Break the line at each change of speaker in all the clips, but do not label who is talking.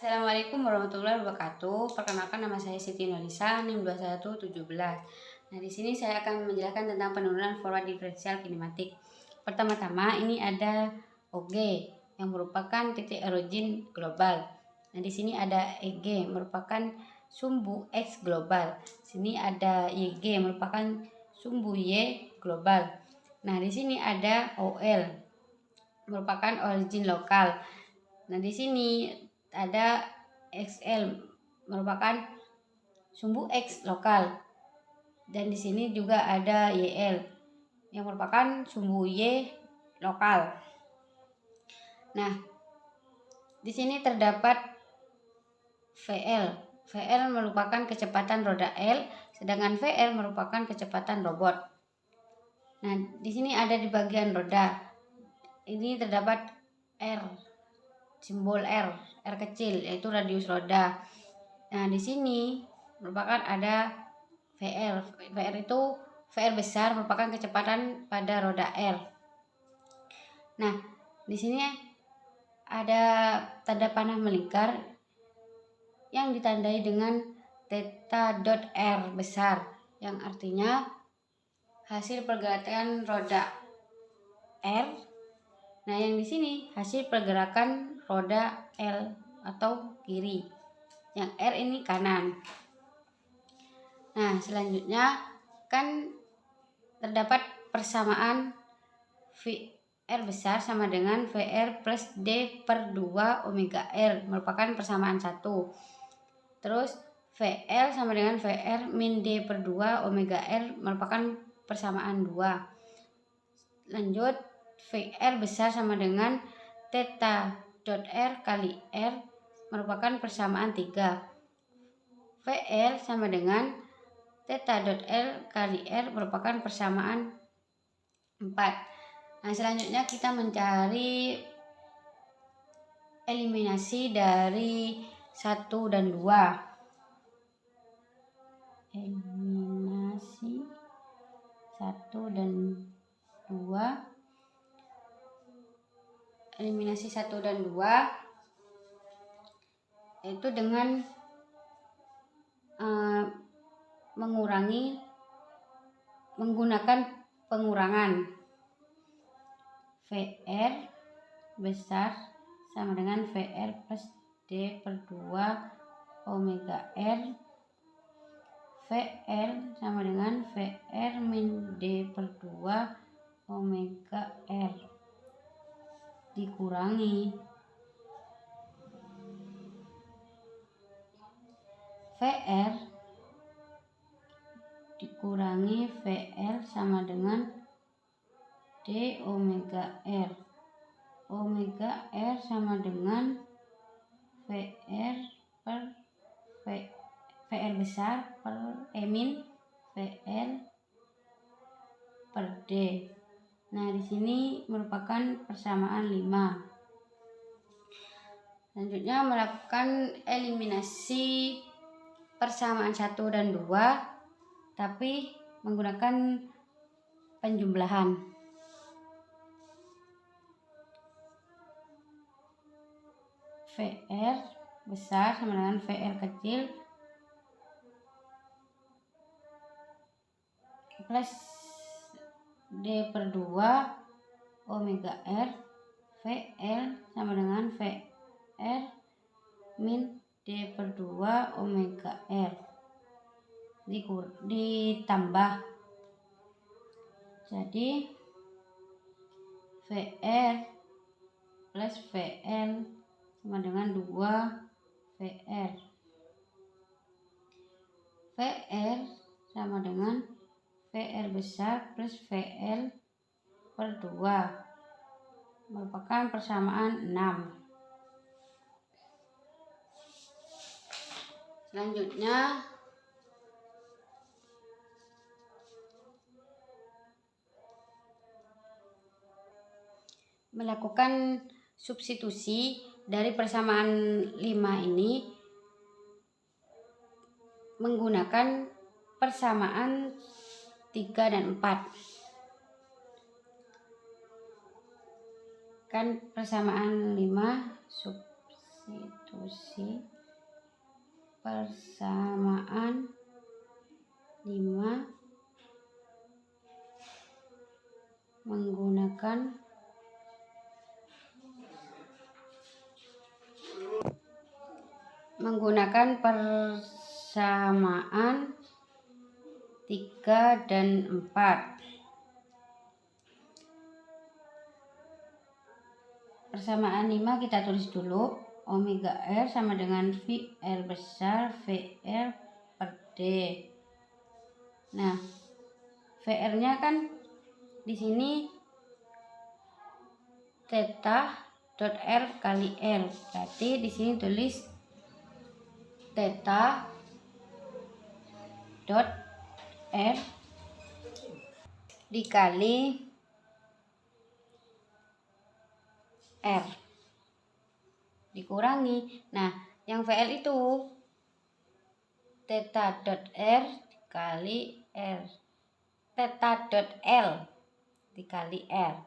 Assalamualaikum warahmatullahi wabarakatuh. Perkenalkan, nama saya Siti Nurisa, NIM 2117. Nah, di sini saya akan menjelaskan tentang penurunan forward diferensial kinematik. Pertama-tama ini ada OG yang merupakan titik origin global. Nah, di sini ada EG merupakan sumbu X global. Sini ada YG merupakan sumbu Y global. Nah, di sini ada OL merupakan origin lokal. Nah, di sini ada XL merupakan sumbu X lokal, dan di sini juga ada YL yang merupakan sumbu Y lokal. Nah, di sini terdapat VL. VL merupakan kecepatan roda L, sedangkan VL merupakan kecepatan robot. Nah, di sini ada di bagian roda. Ini terdapat R, simbol R kecil, yaitu radius roda. Nah, di sini merupakan ada VR. VR itu VR besar merupakan kecepatan pada roda R. Nah, di sini ada tanda panah melingkar yang ditandai dengan theta dot R besar, yang artinya hasil pergerakan roda R. Nah, yang di sini hasil pergerakan roda L atau kiri. Yang R ini kanan. Nah, selanjutnya kan terdapat persamaan VR besar sama dengan VR plus D per 2 omega R merupakan persamaan 1. Terus VL sama dengan VR min D per 2 omega R merupakan persamaan 2. Lanjut, VR besar sama dengan theta dot R kali R merupakan persamaan 3. VL sama dengan theta dot L kali R merupakan persamaan 4. Nah, selanjutnya kita mencari eliminasi dari 1 dan 2. Eliminasi 1 dan 2. Eliminasi 1 dan 2 yaitu dengan menggunakan pengurangan. VR besar sama dengan VR plus D per 2 omega R. VR sama dengan VR min D per 2 omega R dikurangi VR dikurangi VL sama dengan D omega R. Omega R sama dengan VR per VR besar per min VL per D. Nah, di sini merupakan persamaan 5. Selanjutnya melakukan eliminasi persamaan 1 dan 2 tapi menggunakan penjumlahan. VR besar sama dengan VR kecil plus D per 2 omega R. VL sama dengan VR min D per 2 omega R ditambah. Jadi VR plus VL sama dengan 2 VR. VR sama dengan VR besar plus VL per 2 merupakan persamaan 6. Selanjutnya melakukan substitusi dari persamaan 5 ini menggunakan persamaan 3 dan 4. Kan persamaan 5 substitusi persamaan 5 menggunakan persamaan 3 dan 4. Persamaan 5 kita tulis dulu. Omega R sama dengan VR besar VR per D. Nah, VR-nya kan di sini theta dot R kali R. Berarti di sini tulis theta dot R dikali R dikurangi. Nah, yang VL itu theta dot R dikali R. Theta dot L dikali R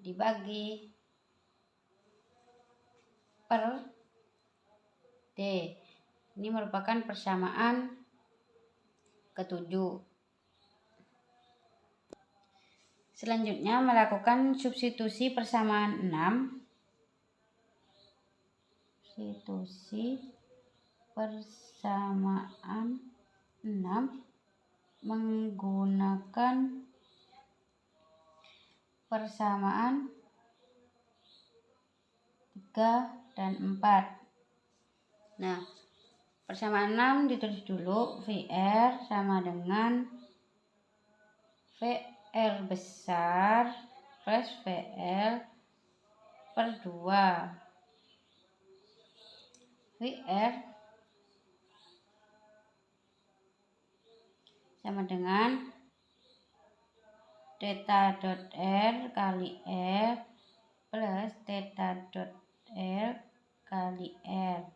dibagi per D. Ini merupakan persamaan ketujuh. Selanjutnya melakukan substitusi persamaan 6. Substitusi persamaan 6 menggunakan persamaan 3 dan 4. Nah, persamaan 6 ditulis dulu. VR sama dengan VR besar plus VL per 2. VR sama dengan theta dot R kali R plus theta dot R kali R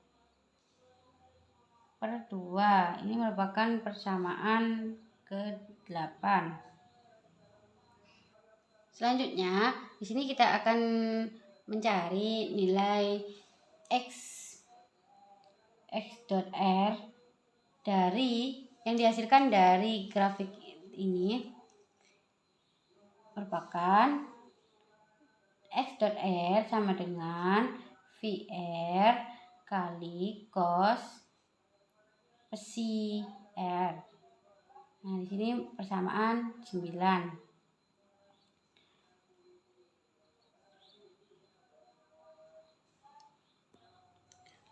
per 2. Ini merupakan persamaan ke-8. Selanjutnya, di sini kita akan mencari nilai X dot R dari yang dihasilkan dari grafik ini merupakan X dot R sama dengan VR kali cos psi R. Nah, di sini persamaan 9.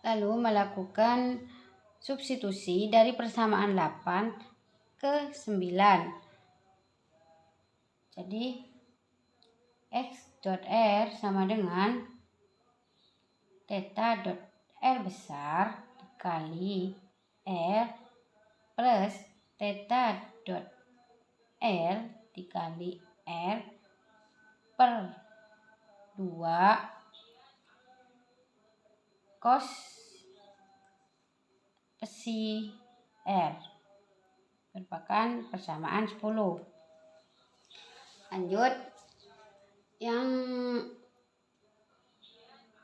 Lalu melakukan substitusi dari persamaan 8 ke 9. Jadi X dot R sama dengan theta dot R besar dikali R plus theta dot R dikali R per 2 cos psi R merupakan persamaan 10. Lanjut, yang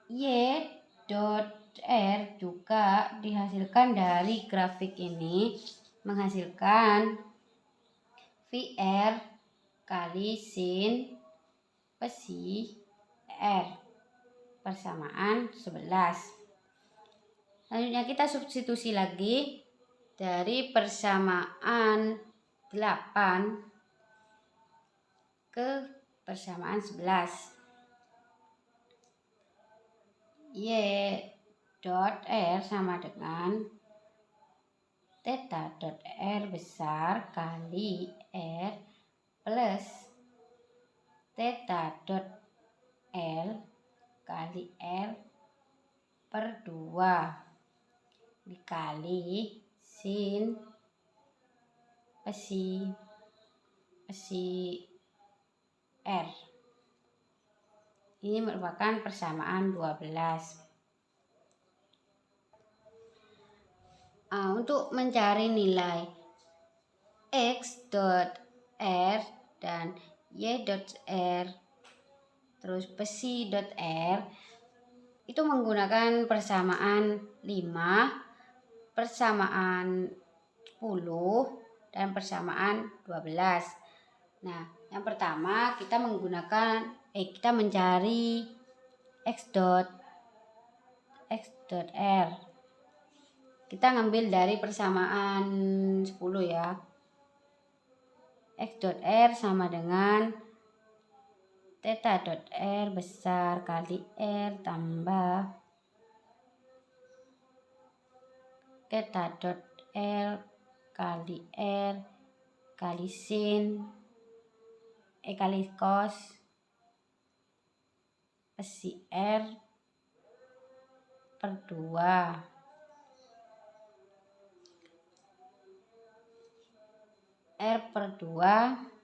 Y dot R juga dihasilkan dari grafik ini menghasilkan VR kali sin psi R persamaan 11. Selanjutnya kita substitusi lagi dari persamaan 8 ke persamaan 11. Y dot R sama dengan theta dot R besar kali R plus theta dot L kali R per 2 dikali sin psi R. Ini merupakan persamaan 12. Untuk mencari nilai X dot R dan Y dot R terus psi dot R, itu menggunakan persamaan 5, persamaan 10, dan persamaan 12. Nah, yang pertama kita mencari x dot r. Kita ngambil dari persamaan 10 ya. X dot r sama dengan theta dot r besar kali r tambah theta dot r kali r kali sin kali cos psi r per 2. R per 2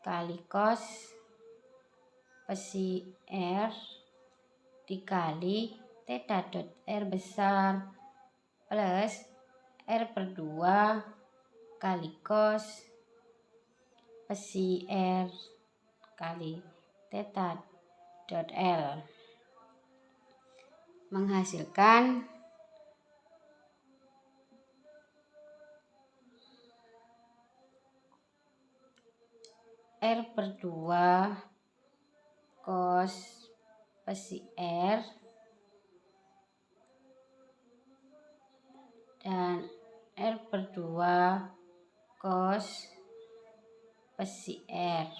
kali cos psi r dikali theta dot r besar plus R per 2 kali cos psi r kali theta dot L menghasilkan R per 2 cos psi R dan R per 2 cos psi R.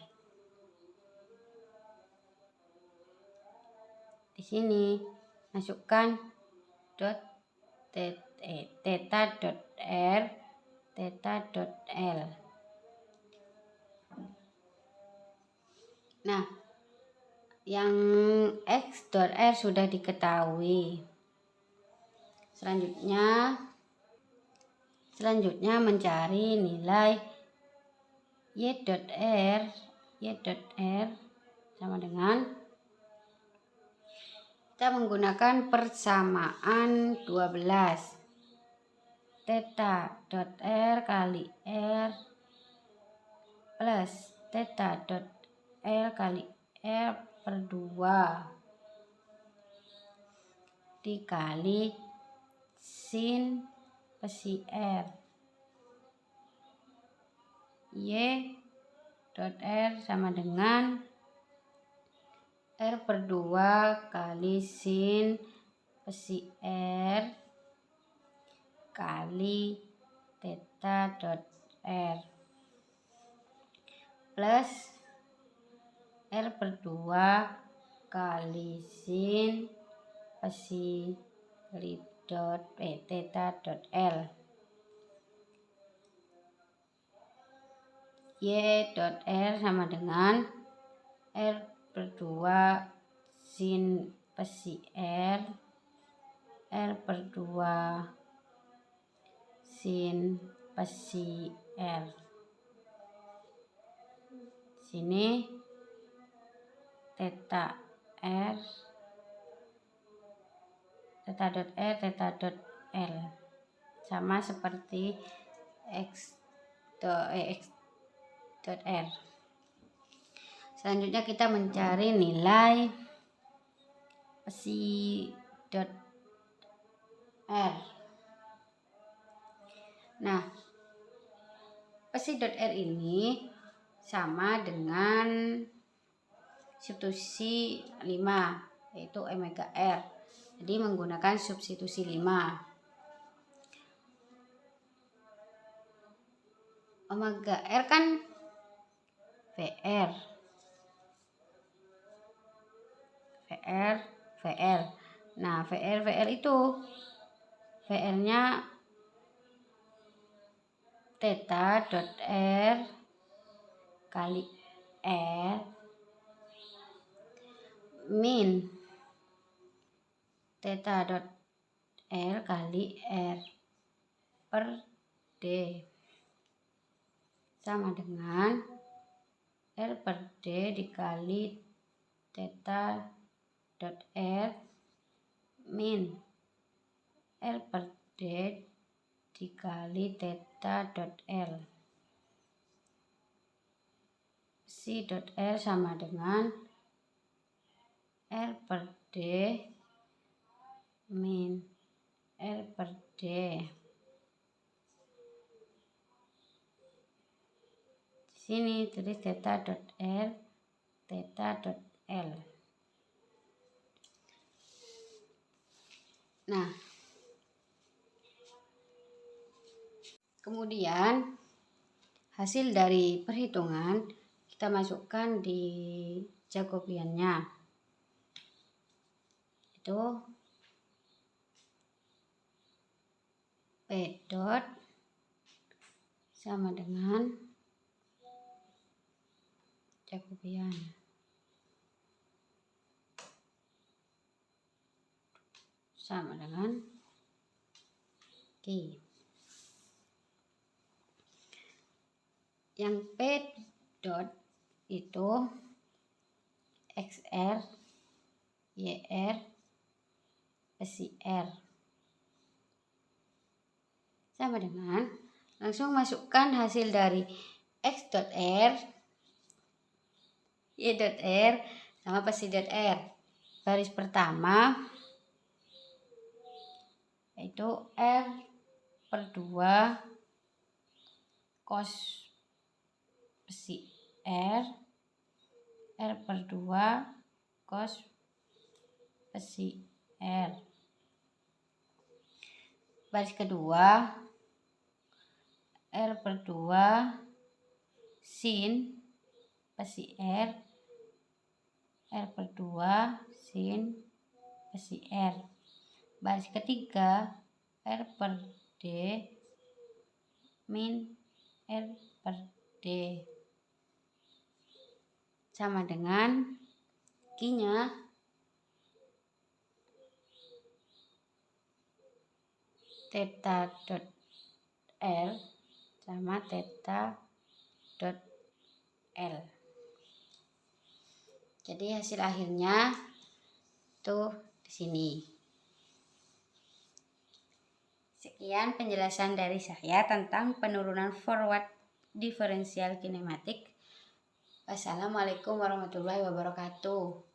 Di sini masukkan dot theta dot R, theta dot L. Nah, yang X dot R sudah diketahui. Selanjutnya mencari nilai Y dot R sama dengan kita menggunakan persamaan 12. Theta dot R kali R plus theta dot R kali R per 2 dikali sin psi R. Y dot R sama dengan R per 2 kali sin psi R kali theta dot R plus R per 2 kali sin psi theta dot L. Y dot R sama dengan R per 2 sin psi R per 2 sin psi R. Sini theta dot R, theta dot L sama seperti X dot R. Selanjutnya kita mencari nilai psi dot R. Nah, psi dot R ini sama dengan substitusi 5 yaitu omega R. Jadi menggunakan substitusi 5. Omega R kan VR. Nah, VR itu VR-nya theta dot R kali R min theta dot R kali R per D sama dengan R per D dikali theta dot R min R per D dikali theta dot L. Psi dot R sama dengan R per D min R per D. Di sini tulis theta dot R, theta dot L. Nah, kemudian hasil dari perhitungan kita masukkan di Jacobiannya. Itu P dot sama dengan Jacobian sama dengan Q. Yang P dot itu XR, YR, SIR. Sama dengan, langsung masukkan hasil dari X dot R, Y dot R, sama psi dot R. Baris pertama yaitu R per 2 cos psi R, R per 2 cos psi R. Baris kedua R per 2 sin psi R, R per 2 sin psi R. Baris ketiga R per D min R per D sama dengan Q-nya theta dot L sama theta dot L. Jadi hasil akhirnya tuh di sini. Sekian penjelasan dari saya tentang penurunan forward diferensial kinematik. Wassalamualaikum warahmatullahi wabarakatuh.